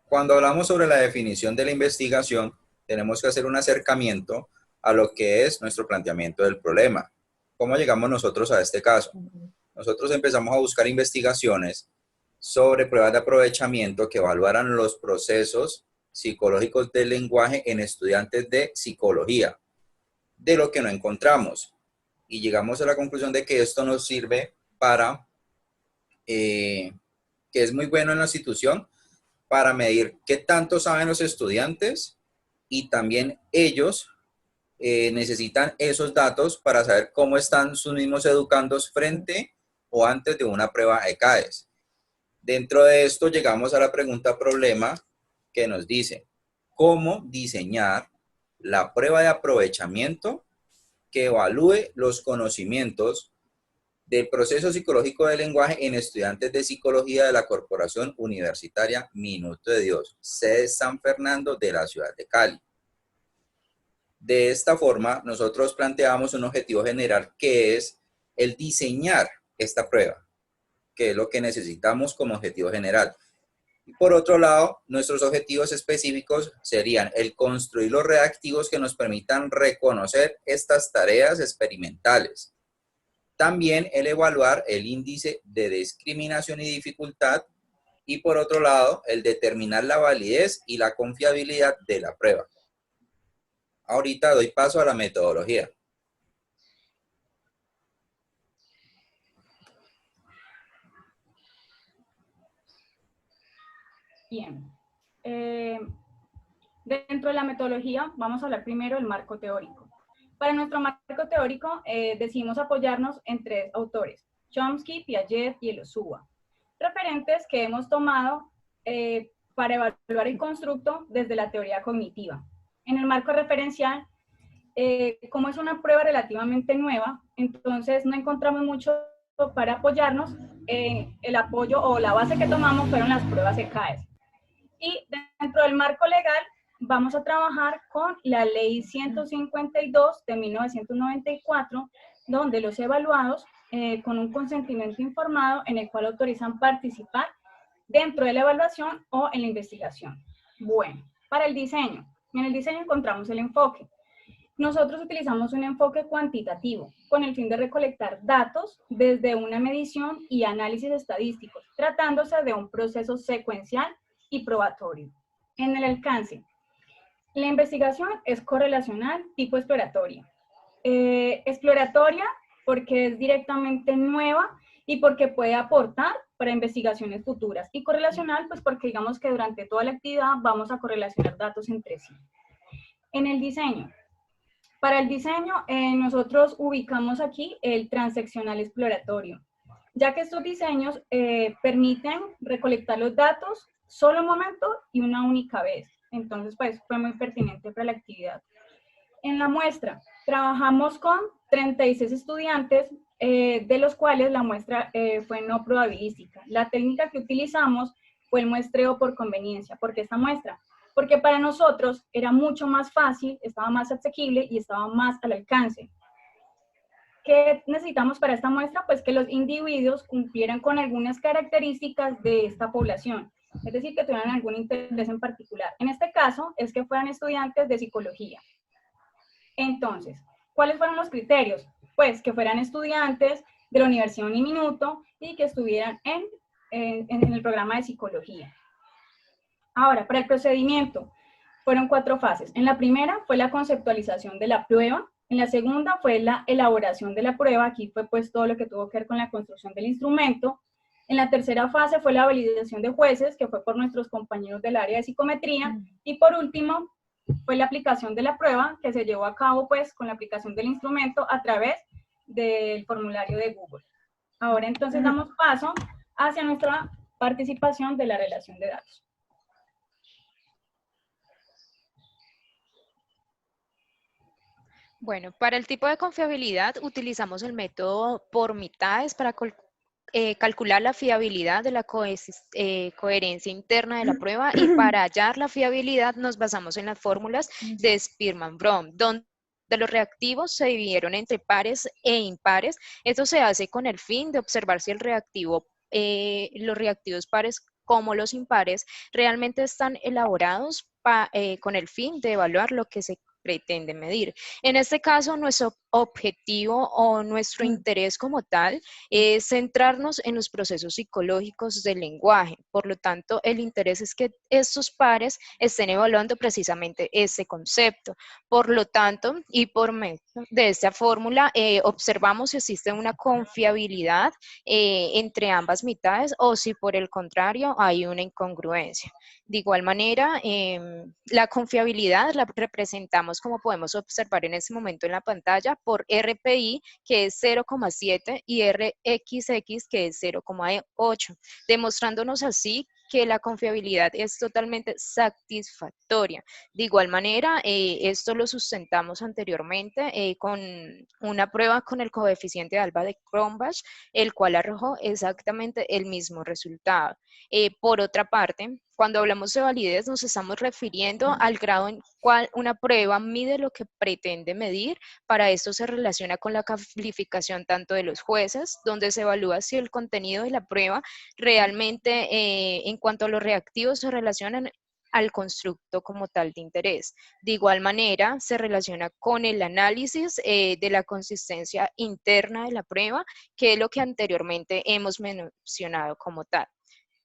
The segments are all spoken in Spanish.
Cuando hablamos sobre la definición de la investigación, tenemos que hacer un acercamiento a lo que es nuestro planteamiento del problema. ¿Cómo llegamos nosotros a este caso? Nosotros empezamos a buscar investigaciones sobre pruebas de aprovechamiento que evaluaran los procesos psicológicos del lenguaje en estudiantes de psicología, de lo que no encontramos. Y llegamos a la conclusión de que esto nos sirve para, que es muy bueno en la institución, para medir qué tanto saben los estudiantes y también ellos necesitan esos datos para saber cómo están sus mismos educandos frente o antes de una prueba ECAES. Dentro de esto llegamos a la pregunta problema que nos dice, ¿cómo diseñar la prueba de aprovechamiento que evalúe los conocimientos del proceso psicológico del lenguaje en estudiantes de psicología de la Corporación Universitaria Minuto de Dios, sede San Fernando de la ciudad de Cali? De esta forma, nosotros planteamos un objetivo general que es el diseñar esta prueba, que es lo que necesitamos como objetivo general. Y por otro lado, nuestros objetivos específicos serían el construir los reactivos que nos permitan reconocer estas tareas experimentales. También el evaluar el índice de discriminación y dificultad. Y por otro lado, el determinar la validez y la confiabilidad de la prueba. Ahorita doy paso a la metodología. Bien. Dentro de la metodología vamos a hablar primero del marco teórico. Para nuestro marco teórico decidimos apoyarnos en tres autores, Chomsky, Piaget y Elosuba, referentes que hemos tomado para evaluar el constructo desde la teoría cognitiva. En el marco referencial, como es una prueba relativamente nueva, entonces no encontramos mucho para apoyarnos. El apoyo o la base que tomamos fueron las pruebas ECAES. Y dentro del marco legal vamos a trabajar con la Ley 152 de 1994, donde los evaluados, con un consentimiento informado en el cual autorizan participar dentro de la evaluación o en la investigación. Bueno, para el diseño. En el diseño encontramos el enfoque. Nosotros utilizamos un enfoque cuantitativo con el fin de recolectar datos desde una medición y análisis estadísticos, tratándose de un proceso secuencial y probatorio. En el alcance, la investigación es correlacional tipo exploratoria. Exploratoria porque es directamente nueva y porque puede aportar para investigaciones futuras. Y correlacional pues porque digamos que durante toda la actividad vamos a correlacionar datos entre sí. En el diseño. Para el diseño, nosotros ubicamos aquí el transeccional exploratorio, ya que estos diseños permiten recolectar los datos solo un momento y una única vez. Entonces, pues, fue muy pertinente para la actividad. En la muestra, trabajamos con 36 estudiantes, de los cuales la muestra fue no probabilística. La técnica que utilizamos fue el muestreo por conveniencia. ¿Por qué esta muestra? Porque para nosotros era mucho más fácil, estaba más asequible y estaba más al alcance. ¿Qué necesitamos para esta muestra? Pues que los individuos cumplieran con algunas características de esta población, es decir, que tuvieran algún interés en particular. En este caso, es que fueran estudiantes de psicología. Entonces, ¿cuáles fueron los criterios? Pues que fueran estudiantes de la Universidad Uniminuto y que estuvieran en el programa de psicología. Ahora, para el procedimiento, fueron 4 fases. En la primera fue la conceptualización de la prueba. En la segunda fue la elaboración de la prueba. Aquí fue pues todo lo que tuvo que ver con la construcción del instrumento. En la tercera fase fue la validación de jueces, que fue por nuestros compañeros del área de psicometría. Y por último, fue la aplicación de la prueba, que se llevó a cabo pues con la aplicación del instrumento a través del formulario de Google. Ahora entonces damos paso hacia nuestra participación de la relación de datos. Bueno, para el tipo de confiabilidad utilizamos el método por mitades para calcular la fiabilidad de la coherencia interna de la prueba, y para hallar la fiabilidad nos basamos en las fórmulas de Spearman-Brown, donde los reactivos se dividieron entre pares e impares. Esto se hace con el fin de observar si el reactivo, los reactivos pares como los impares, realmente están elaborados con el fin de evaluar lo que se pretende medir. En este caso, nuestro objetivo o nuestro interés como tal es centrarnos en los procesos psicológicos del lenguaje. Por lo tanto, el interés es que estos pares estén evaluando precisamente ese concepto. Por lo tanto, y por medio de esta fórmula, observamos si existe una confiabilidad entre ambas mitades o si por el contrario hay una incongruencia. De igual manera, la confiabilidad la representamos, como podemos observar en este momento en la pantalla, por RPI, que es 0,7, y RXX, que es 0,8, demostrándonos así que la confiabilidad es totalmente satisfactoria. De igual manera, esto lo sustentamos anteriormente con una prueba con el coeficiente de Alba de Cronbach, el cual arrojó exactamente el mismo resultado. Por otra parte, cuando hablamos de validez nos estamos refiriendo al grado en cual una prueba mide lo que pretende medir. Para esto se relaciona con la calificación tanto de los jueces, donde se evalúa si el contenido de la prueba realmente en cuanto a los reactivos se relacionan al constructo como tal de interés. De igual manera, se relaciona con el análisis de la consistencia interna de la prueba, que es lo que anteriormente hemos mencionado como tal.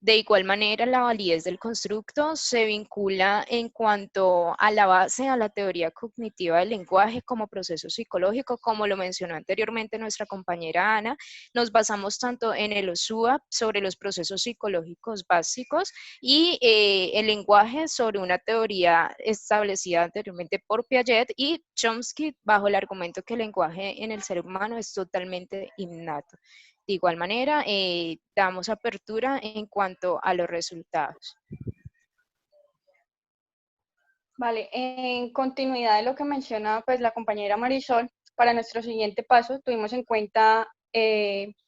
De igual manera, la validez del constructo se vincula en cuanto a la base, a la teoría cognitiva del lenguaje como proceso psicológico, como lo mencionó anteriormente nuestra compañera Ana. Nos basamos tanto en el OSUA sobre los procesos psicológicos básicos y el lenguaje sobre una teoría establecida anteriormente por Piaget y Chomsky bajo el argumento que el lenguaje en el ser humano es totalmente innato. De igual manera, damos apertura en cuanto a los resultados. Vale, en continuidad de lo que menciona pues, la compañera Marisol, para nuestro siguiente paso tuvimos en cuenta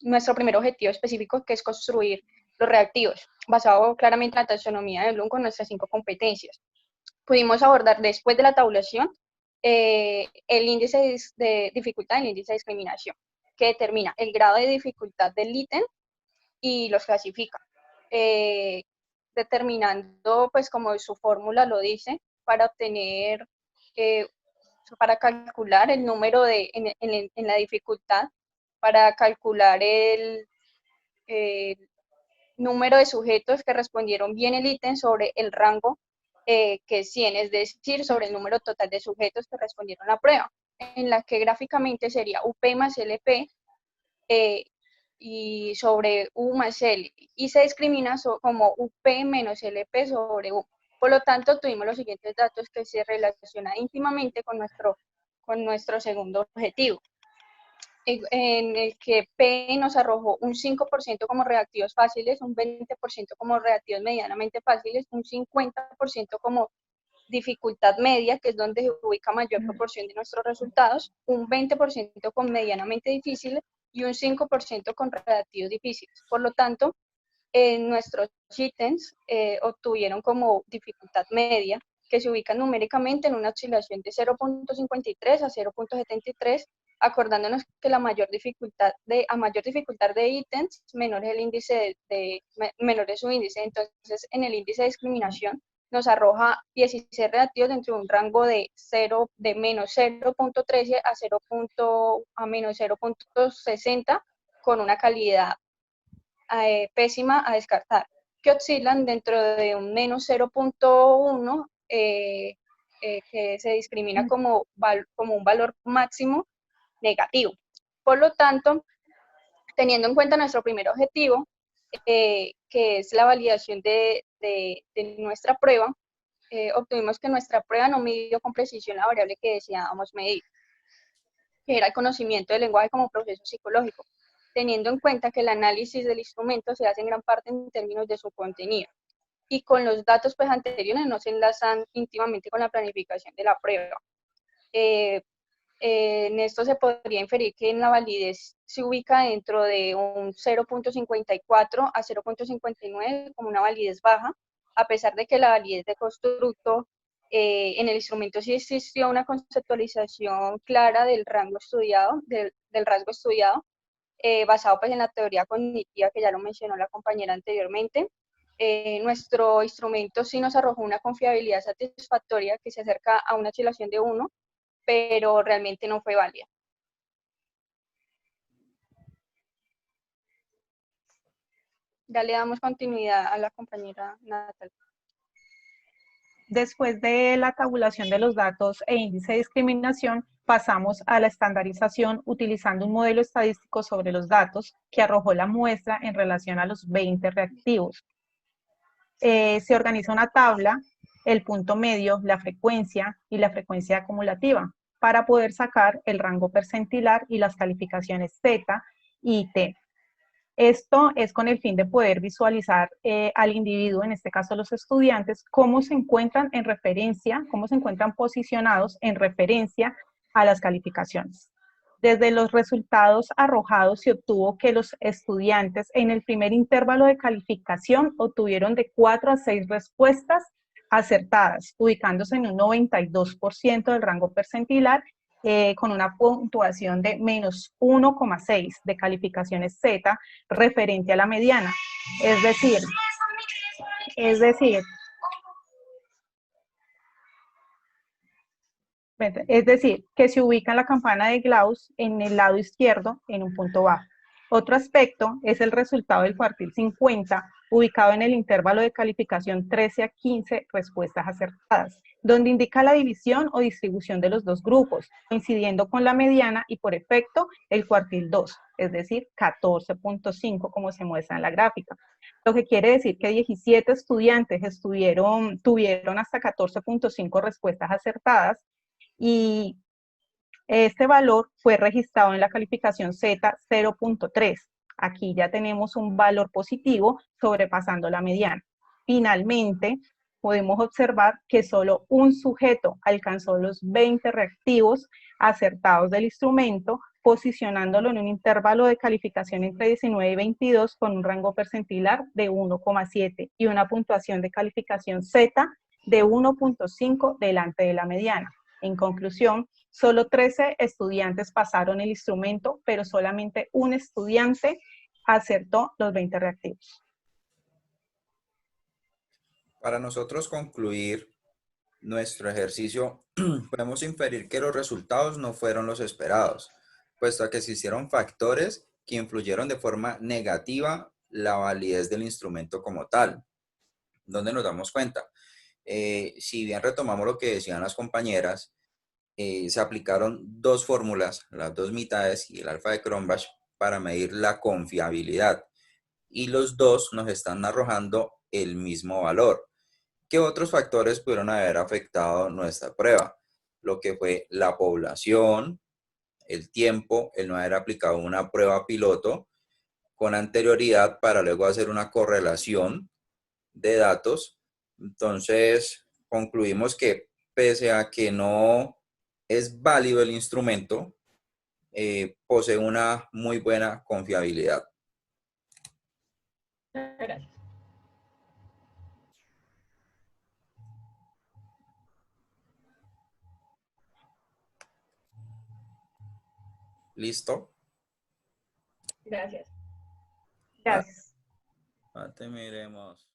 nuestro primer objetivo específico, que es construir los reactivos, basado claramente en la taxonomía de Bloom con nuestras 5 competencias. Pudimos abordar después de la tabulación el índice de dificultad y el índice de discriminación, que determina el grado de dificultad del ítem y los clasifica, determinando, pues como su fórmula lo dice, para obtener, para calcular el número en la dificultad, para calcular el número de sujetos que respondieron bien el ítem sobre el rango que es 100, es decir, sobre el número total de sujetos que respondieron la prueba, en la que gráficamente sería UP más LP y sobre U más L, y se discrimina como UP menos LP sobre U. Por lo tanto, tuvimos los siguientes datos que se relacionan íntimamente con nuestro segundo objetivo, en el que P nos arrojó un 5% como reactivos fáciles, un 20% como reactivos medianamente fáciles, un 50% como dificultad media, que es donde se ubica mayor proporción de nuestros resultados, un 20% con medianamente difíciles y un 5% con reactivos difíciles. Por lo tanto, nuestros ítems obtuvieron como dificultad media, que se ubica numéricamente en una oscilación de 0.53 a 0.73, acordándonos que a mayor dificultad de ítems, menor es el índice menor es su índice. Entonces, en el índice de discriminación nos arroja 16 reactivos dentro de un rango de menos 0.13 a menos 0.60, con una calidad pésima a descartar, que oscilan dentro de un menos 0.1, que se discrimina como un valor máximo negativo. Por lo tanto, teniendo en cuenta nuestro primer objetivo, que es la validación de nuestra prueba, obtuvimos que nuestra prueba no midió con precisión la variable que deseábamos medir, que era el conocimiento del lenguaje como proceso psicológico, teniendo en cuenta que el análisis del instrumento se hace en gran parte en términos de su contenido, y con los datos pues, anteriores no se enlazan íntimamente con la planificación de la prueba. En esto se podría inferir que en la validez se ubica dentro de un 0.54 a 0.59 como una validez baja, a pesar de que la validez de constructo en el instrumento sí existió una conceptualización clara del rango estudiado, del rasgo estudiado, basado pues en la teoría cognitiva que ya lo mencionó la compañera anteriormente. nuestro instrumento sí nos arrojó una confiabilidad satisfactoria que se acerca a una oscilación de 1, pero realmente no fue válida. Ya le damos continuidad a la compañera Natalia. Después de la tabulación de los datos e índice de discriminación, pasamos a la estandarización utilizando un modelo estadístico sobre los datos que arrojó la muestra en relación a los 20 reactivos. Se organiza una tabla, el punto medio, la frecuencia y la frecuencia acumulativa para poder sacar el rango percentilar y las calificaciones Z y T. Esto es con el fin de poder visualizar al individuo, en este caso los estudiantes, cómo se encuentran en referencia, cómo se encuentran posicionados en referencia a las calificaciones. Desde los resultados arrojados se obtuvo que los estudiantes en el primer intervalo de calificación obtuvieron de 4 a 6 respuestas acertadas, ubicándose en un 92% del rango percentilar, con una puntuación de menos 1,6 de calificaciones Z referente a la mediana. Es decir, que se ubica la campana de Gauss en el lado izquierdo en un punto bajo. Otro aspecto es el resultado del cuartil 50, ubicado en el intervalo de calificación 13 a 15 respuestas acertadas, donde indica la división o distribución de los dos grupos, coincidiendo con la mediana y por efecto el cuartil 2, es decir, 14.5 como se muestra en la gráfica. Lo que quiere decir que 17 estudiantes tuvieron hasta 14.5 respuestas acertadas, y este valor fue registrado en la calificación Z 0.3. Aquí ya tenemos un valor positivo sobrepasando la mediana. Finalmente, podemos observar que solo un sujeto alcanzó los 20 reactivos acertados del instrumento, posicionándolo en un intervalo de calificación entre 19 y 22 con un rango percentilar de 1,7 y una puntuación de calificación Z de 1.5 delante de la mediana. En conclusión, solo 13 estudiantes pasaron el instrumento, pero solamente un estudiante acertó los 20 reactivos. Para nosotros concluir nuestro ejercicio, podemos inferir que los resultados no fueron los esperados, puesto a que existieron factores que influyeron de forma negativa la validez del instrumento como tal. ¿Dónde nos damos cuenta? Si bien retomamos lo que decían las compañeras, se aplicaron dos fórmulas, las dos mitades y el alfa de Cronbach, para medir la confiabilidad. Y los dos nos están arrojando el mismo valor. ¿Qué otros factores pudieron haber afectado nuestra prueba? Lo que fue la población, el tiempo, el no haber aplicado una prueba piloto con anterioridad para luego hacer una correlación de datos. Entonces, concluimos que pese a que no es válido el instrumento, posee una muy buena confiabilidad. Gracias. ¿Listo? Gracias. Gracias. Miremos.